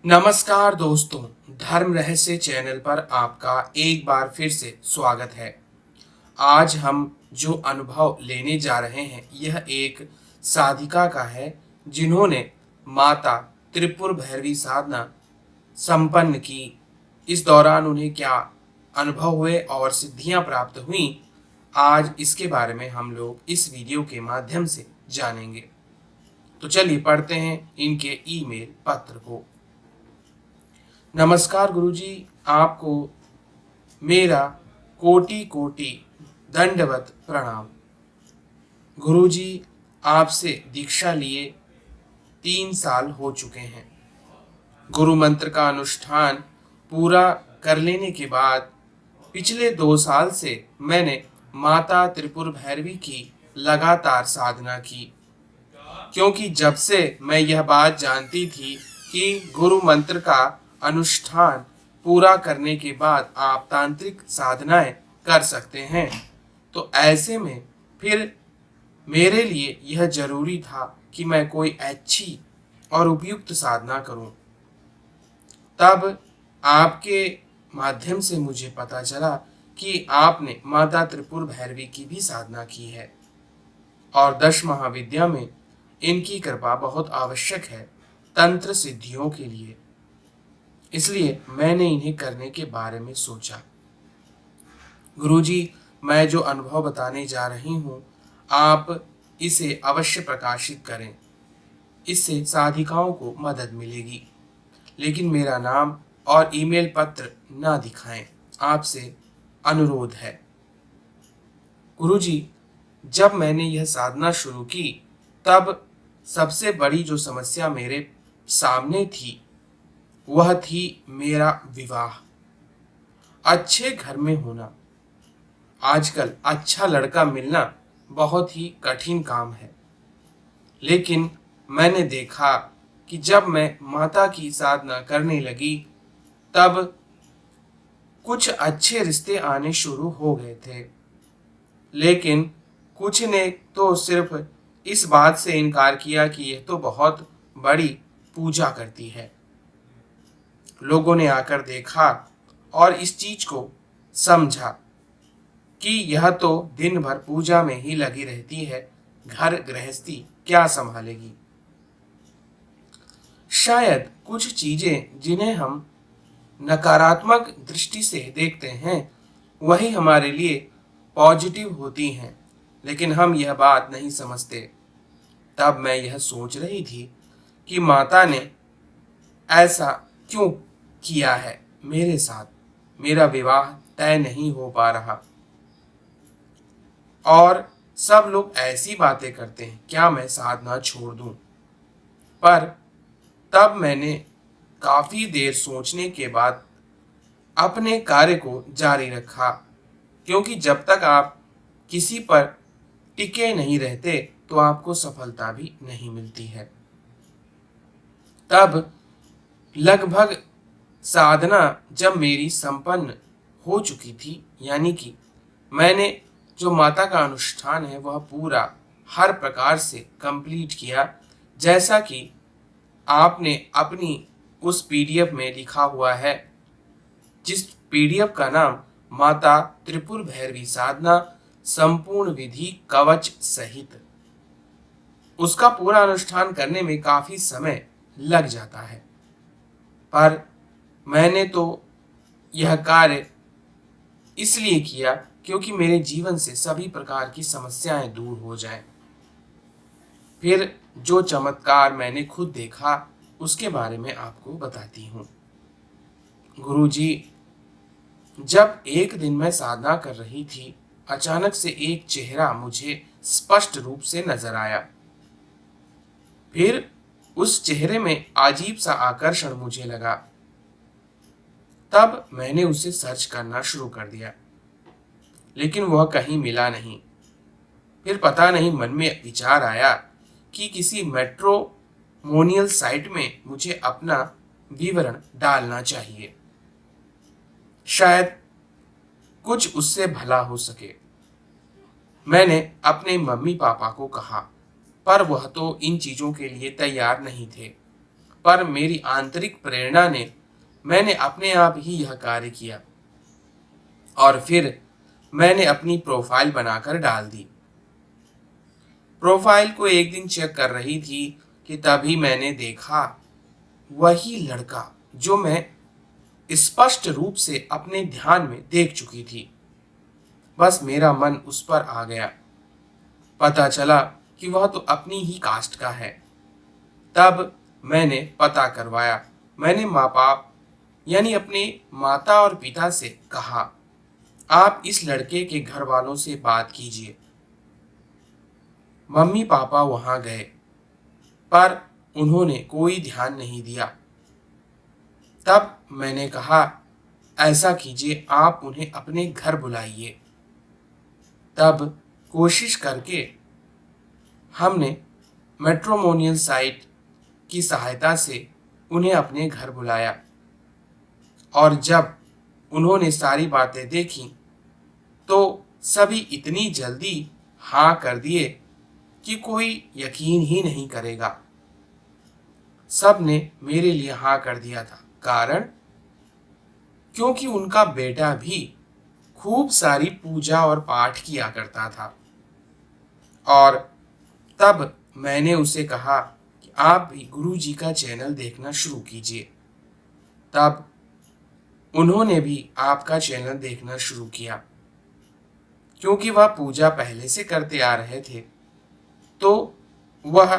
नमस्कार दोस्तों, धर्म रहस्य चैनल पर आपका एक बार फिर से स्वागत है। आज हम जो अनुभव लेने जा रहे हैं यह एक साधिका का है जिन्होंने माता त्रिपुर भैरवी साधना संपन्न की। इस दौरान उन्हें क्या अनुभव हुए और सिद्धियां प्राप्त हुई, आज इसके बारे में हम लोग इस वीडियो के माध्यम से जानेंगे। तो चलिए पढ़ते हैं इनके ईमेल पत्र को। नमस्कार गुरुजी, आपको मेरा कोटि कोटि दंडवत प्रणाम। गुरुजी, आपसे दीक्षा लिए 3 साल हो चुके हैं। गुरु मंत्र का अनुष्ठान पूरा कर लेने के बाद पिछले 2 साल से मैंने माता त्रिपुर भैरवी की लगातार साधना की, क्योंकि जब से मैं यह बात जानती थी कि गुरु मंत्र का अनुष्ठान पूरा करने के बाद आप तांत्रिक साधनाएं कर सकते हैं, तो ऐसे में फिर मेरे लिए यह जरूरी था कि मैं कोई अच्छी और उपयुक्त साधना करूं। तब आपके माध्यम से मुझे पता चला कि आपने माता त्रिपुर भैरवी की भी साधना की है और 10 महाविद्या में इनकी कृपा बहुत आवश्यक है तंत्र सिद्धियों के लिए। इसलिए मैंने इन्हें करने के बारे में सोचा। गुरुजी, मैं जो अनुभव बताने जा रही हूँ आप इसे अवश्य प्रकाशित करें, इससे साधिकाओं को मदद मिलेगी। लेकिन मेरा नाम और ईमेल पत्र ना दिखाएं, आपसे अनुरोध है। गुरुजी, जब मैंने यह साधना शुरू की तब सबसे बड़ी जो समस्या मेरे सामने थी वह थी मेरा विवाह। अच्छे घर में होना, आजकल अच्छा लड़का मिलना बहुत ही कठिन काम है। लेकिन मैंने देखा कि जब मैं माता की साधना करने लगी तब कुछ अच्छे रिश्ते आने शुरू हो गए थे। लेकिन कुछ ने तो सिर्फ इस बात से इनकार किया कि यह तो बहुत बड़ी पूजा करती है। लोगों ने आकर देखा और इस चीज को समझा कि यह तो दिन भर पूजा में ही लगी रहती है, घर गृहस्थी क्या संभालेगी। शायद कुछ चीजें जिन्हें हम नकारात्मक दृष्टि से देखते हैं वही हमारे लिए पॉजिटिव होती हैं, लेकिन हम यह बात नहीं समझते। तब मैं यह सोच रही थी कि माता ने ऐसा क्यों किया है मेरे साथ। मेरा विवाह तय नहीं हो पा रहा और सब लोग ऐसी बातें करते हैं, क्या मैं साधना छोड़ दूं। पर तब मैंने काफी देर सोचने के बाद अपने कार्य को जारी रखा, क्योंकि जब तक आप किसी पर टिके नहीं रहते तो आपको सफलता भी नहीं मिलती है। तब लगभग साधना जब मेरी संपन्न हो चुकी थी, यानी कि मैंने जो माता का अनुष्ठान है वह पूरा हर प्रकार से कंप्लीट किया, जैसा कि आपने अपनी उस पीडीएफ में लिखा हुआ है, जिस पीडीएफ का नाम माता त्रिपुर भैरवी साधना संपूर्ण विधि कवच सहित। उसका पूरा अनुष्ठान करने में काफी समय लग जाता है, पर मैंने तो यह कार्य इसलिए किया क्योंकि मेरे जीवन से सभी प्रकार की समस्याएं दूर हो जाएं। फिर जो चमत्कार मैंने खुद देखा उसके बारे में आपको बताती हूँ। गुरुजी, जब एक दिन मैं साधना कर रही थी, अचानक से एक चेहरा मुझे स्पष्ट रूप से नजर आया। फिर उस चेहरे में अजीब सा आकर्षण मुझे लगा। तब मैंने उसे सर्च करना शुरू कर दिया, लेकिन वह कहीं मिला नहीं। फिर पता नहीं मन में विचार आया कि किसी मैट्रिमोनियल साइट में मुझे अपना विवरण डालना चाहिए, शायद कुछ उससे भला हो सके। मैंने अपने मम्मी पापा को कहा, पर वह तो इन चीजों के लिए तैयार नहीं थे। पर मेरी आंतरिक प्रेरणा ने मैंने अपने आप ही यह कार्य किया और फिर मैंने अपनी प्रोफाइल बनाकर डाल दी। प्रोफाइल को एक दिन चेक कर रही थी कि तभी मैंने देखा वही लड़का जो मैं स्पष्ट रूप से अपने ध्यान में देख चुकी थी। बस मेरा मन उस पर आ गया। पता चला कि वह तो अपनी ही कास्ट का है। तब मैंने पता करवाया। मैंने माँ बाप यानी अपने माता और पिता से कहा, आप इस लड़के के घर वालों से बात कीजिए। मम्मी पापा वहां गए पर उन्होंने कोई ध्यान नहीं दिया। तब मैंने कहा, ऐसा कीजिए, आप उन्हें अपने घर बुलाइए। तब कोशिश करके हमने मैट्रिमोनियल साइट की सहायता से उन्हें अपने घर बुलाया और जब उन्होंने सारी बातें देखी तो सभी इतनी जल्दी हाँ कर दिए कि कोई यकीन ही नहीं करेगा। सब ने मेरे लिए हाँ कर दिया था। कारण क्योंकि उनका बेटा भी खूब सारी पूजा और पाठ किया करता था। और तब मैंने उसे कहा कि आप भी गुरु जी का चैनल देखना शुरू कीजिए। तब उन्होंने भी आपका चैनल देखना शुरू किया। क्योंकि वह पूजा पहले से करते आ रहे थे तो वह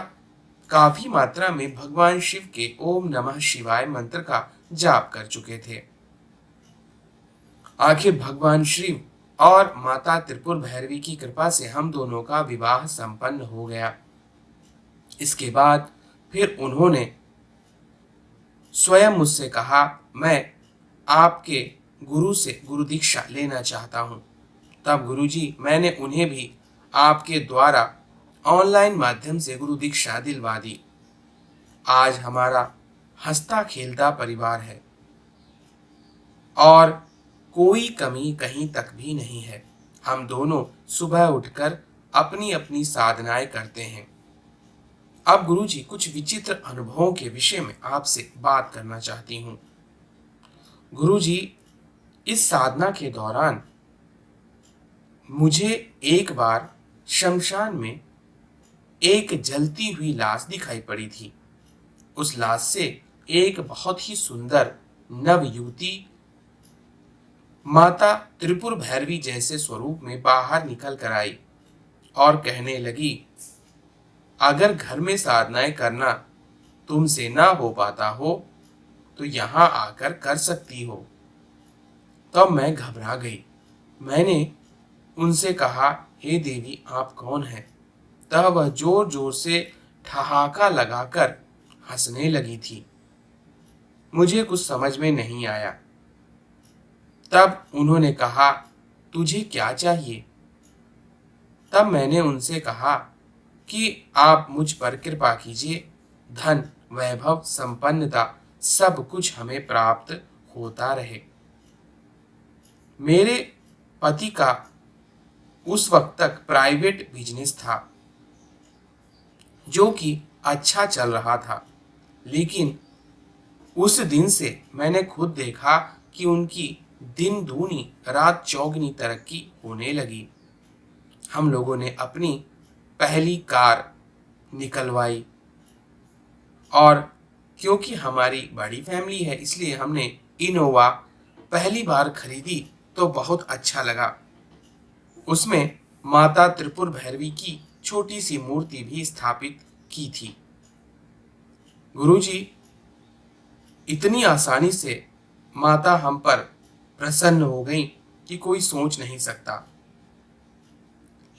काफी मात्रा में भगवान शिव के ओम नमः शिवाय मंत्र का जाप कर चुके थे। आखिर भगवान शिव और माता त्रिपुर भैरवी की कृपा से हम दोनों का विवाह संपन्न हो गया। इसके बाद फिर उन्होंने स्वयं मुझसे कहा, मैं आपके गुरु से गुरु दीक्षा लेना चाहता हूं। तब गुरुजी, मैंने उन्हें भी आपके द्वारा ऑनलाइन माध्यम से गुरु दीक्षा दिलवा दी। आज हमारा हंसता खेलता परिवार है और कोई कमी कहीं तक भी नहीं है। हम दोनों सुबह उठकर अपनी अपनी साधनाएं करते हैं। अब गुरुजी, कुछ विचित्र अनुभवों के विषय में आपसे बात करना चाहती हूँ। गुरुजी, इस साधना के दौरान मुझे एक बार शमशान में एक जलती हुई लाश दिखाई पड़ी थी। उस लाश से एक बहुत ही सुंदर नव युवती माता त्रिपुर भैरवी जैसे स्वरूप में बाहर निकल कर आई और कहने लगी, अगर घर में साधनाएं करना तुमसे ना हो पाता हो तो यहाँ आकर कर सकती हो। तब मैं घबरा गई। मैंने उनसे कहा, हे देवी, आप कौन हैं? तब वह जोर जोर से ठहाका लगाकर हंसने लगी थी। मुझे कुछ समझ में नहीं आया। तब उन्होंने कहा, तुझे क्या चाहिए? तब मैंने उनसे कहा कि आप मुझ पर कृपा कीजिए, धन वैभव संपन्नता सब कुछ हमें प्राप्त होता रहे। मेरे पति का उस वक्त तक प्राइवेट बिजनेस था जो कि अच्छा चल रहा था, लेकिन उस दिन से मैंने खुद देखा कि उनकी दिन दूनी रात चौगनी तरक्की होने लगी। हम लोगों ने अपनी पहली कार निकलवाई और क्योंकि हमारी बड़ी फैमिली है इसलिए हमने इनोवा पहली बार खरीदी तो बहुत अच्छा लगा। उसमें माता त्रिपुर भैरवी की छोटी सी मूर्ति भी स्थापित की थी। गुरुजी, इतनी आसानी से माता हम पर प्रसन्न हो गई कि कोई सोच नहीं सकता।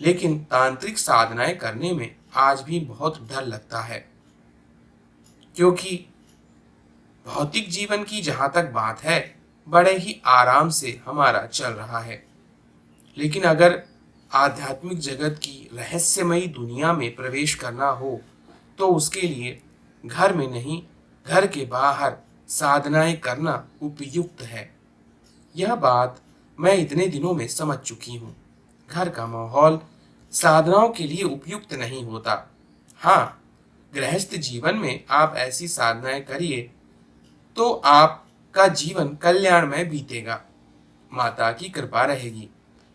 लेकिन तांत्रिक साधनाएं करने में आज भी बहुत डर लगता है, क्योंकि भौतिक जीवन की जहां तक बात है बड़े ही आराम से हमारा चल रहा है, लेकिन अगर आध्यात्मिक जगत की रहस्यमयी दुनिया में प्रवेश करना हो तो उसके लिए घर में नहीं, घर के बाहर साधनाएं करना उपयुक्त है। यह बात मैं इतने दिनों में समझ चुकी हूँ। घर का माहौल साधनाओं के लिए उपयुक्त नहीं होता। हाँ, गृहस्थ जीवन में आप ऐसी साधनाएं करिए तो आपका जीवन कल्याणमय बीतेगा, माता की कृपा रहेगी।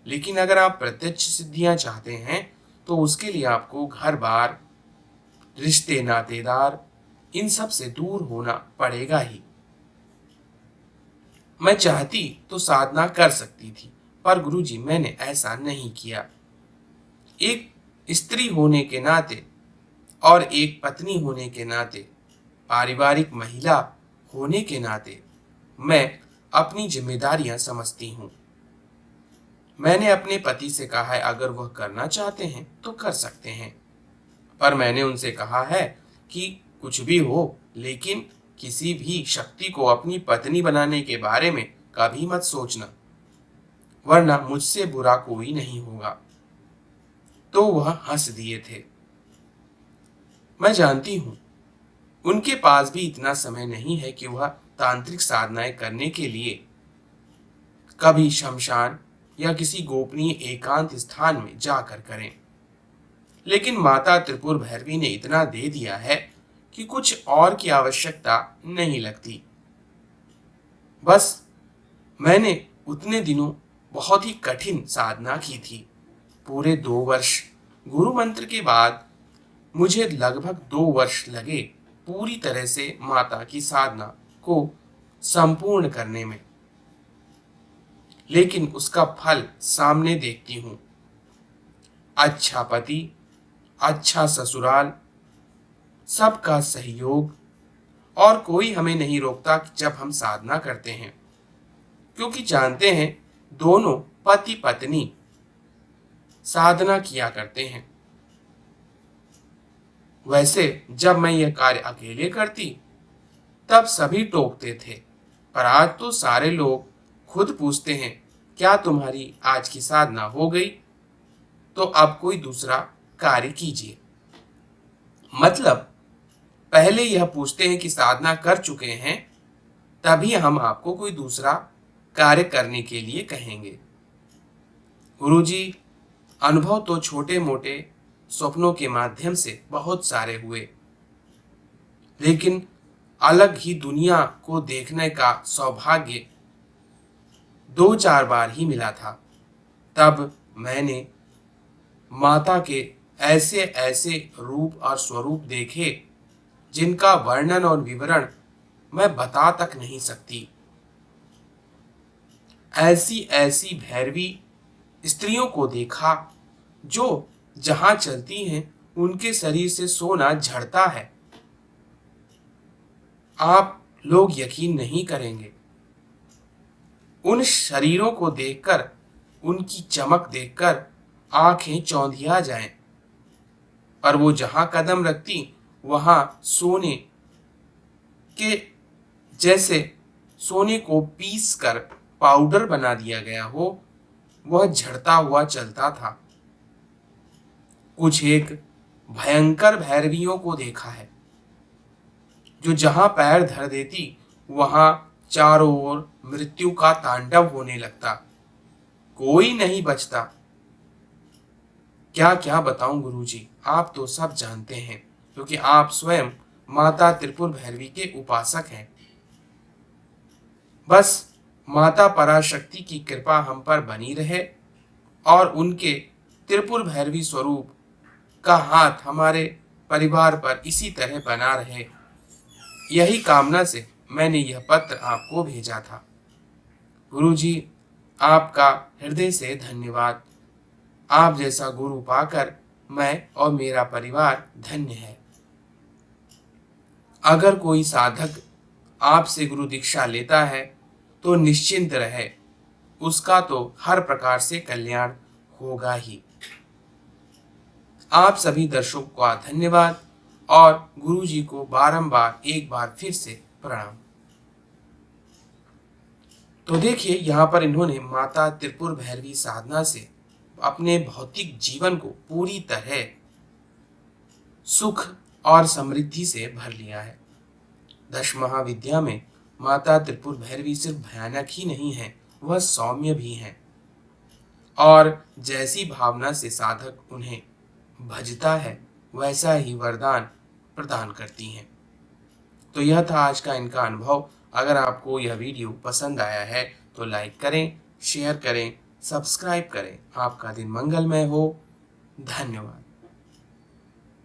लेकिन अगर आप प्रत्यक्ष सिद्धियां चाहते हैं तो उसके लिए आपको घर बार, रिश्ते नातेदार, इन सब से दूर होना पड़ेगा ही। मैं चाहती तो साधना कर सकती थी, पर गुरुजी मैंने ऐसा नहीं किया। एक स्त्री होने के नाते और एक पत्नी होने के नाते, पारिवारिक महिला होने के नाते मैं अपनी जिम्मेदारियां समझती हूँ। मैंने अपने पति से कहा है अगर वह करना चाहते हैं तो कर सकते हैं, पर मैंने उनसे कहा है कि कुछ भी हो लेकिन किसी भी शक्ति को अपनी पत्नी बनाने के बारे में कभी मत सोचना, वरना मुझसे बुरा कोई नहीं होगा। तो वह हंस दिए थे। मैं जानती हूं उनके पास भी इतना समय नहीं है कि वह तांत्रिक साधनाएं करने के लिए कभी शमशान या किसी गोपनीय एकांत स्थान में जाकर करें। लेकिन माता त्रिपुर भैरवी ने इतना दे दिया है कि कुछ और की आवश्यकता नहीं लगती। बस मैंने उतने दिनों बहुत ही कठिन साधना की थी। पूरे 2 वर्ष गुरु मंत्र के बाद मुझे लगभग 2 वर्ष लगे पूरी तरह से माता की साधना को संपूर्ण करने में। लेकिन उसका फल सामने देखती हूं। अच्छा पति, अच्छा ससुराल, सबका सहयोग, और कोई हमें नहीं रोकता जब हम साधना करते हैं, क्योंकि जानते हैं दोनों पति पत्नी साधना किया करते हैं। वैसे जब मैं यह कार्य अकेले करती तब सभी टोकते थे, पर आज तो सारे लोग खुद पूछते हैं क्या तुम्हारी आज की साधना हो गई, तो अब कोई दूसरा कार्य कीजिए। मतलब पहले यह पूछते हैं कि साधना कर चुके हैं, तभी हम आपको कोई दूसरा कार्य करने के लिए कहेंगे। गुरुजी, अनुभव तो छोटे मोटे स्वप्नों के माध्यम से बहुत सारे हुए, लेकिन अलग ही दुनिया को देखने का सौभाग्य 2-4 बार ही मिला था। तब मैंने माता के ऐसे ऐसे रूप और स्वरूप देखे जिनका वर्णन और विवरण मैं बता तक नहीं सकती। ऐसी ऐसी भैरवी स्त्रियों को देखा जो जहां चलती हैं उनके शरीर से सोना झड़ता है। आप लोग यकीन नहीं करेंगे, उन शरीरों को देखकर, उनकी चमक देखकर आंखें चौंधिया जाएं, पर वो जहां कदम रखती वहां सोने के जैसे सोने को पीस कर पाउडर बना दिया गया हो, वह झड़ता हुआ चलता था। कुछ एक भयंकर भैरवियों को देखा है जो जहां पैर धर देती वहां चारों ओर मृत्यु का तांडव होने लगता, कोई नहीं बचता। क्या क्या बताऊं गुरुजी, आप तो सब जानते हैं क्योंकि आप स्वयं माता त्रिपुर भैरवी के उपासक हैं। बस माता पराशक्ति की कृपा हम पर बनी रहे और उनके त्रिपुर भैरवी स्वरूप का हाथ हमारे परिवार पर इसी तरह बना रहे, यही कामना से मैंने यह पत्र आपको भेजा था। गुरुजी, आपका हृदय से धन्यवाद। आप जैसा गुरु पाकर मैं और मेरा परिवार धन्य है। अगर कोई साधक आपसे गुरु दीक्षा लेता है तो निश्चिंत रहे, उसका तो हर प्रकार से कल्याण होगा ही। आप सभी दर्शकों का धन्यवाद और गुरुजी को बारंबार एक बार फिर से प्रणाम। तो देखिए यहाँ पर इन्होंने माता त्रिपुर भैरवी साधना से अपने भौतिक जीवन को पूरी तरह सुख और समृद्धि से भर लिया है। 10 महाविद्या में माता त्रिपुर भैरवी सिर्फ भयानक ही नहीं है, वह सौम्य भी है। और जैसी भावना से साधक उन्हें भजता है वैसा ही वरदान प्रदान करती हैं। तो यह था आज का इनका अनुभव। अगर आपको यह वीडियो पसंद आया है तो लाइक करें, शेयर करें, सब्सक्राइब करें। आपका दिन मंगलमय हो। धन्यवाद।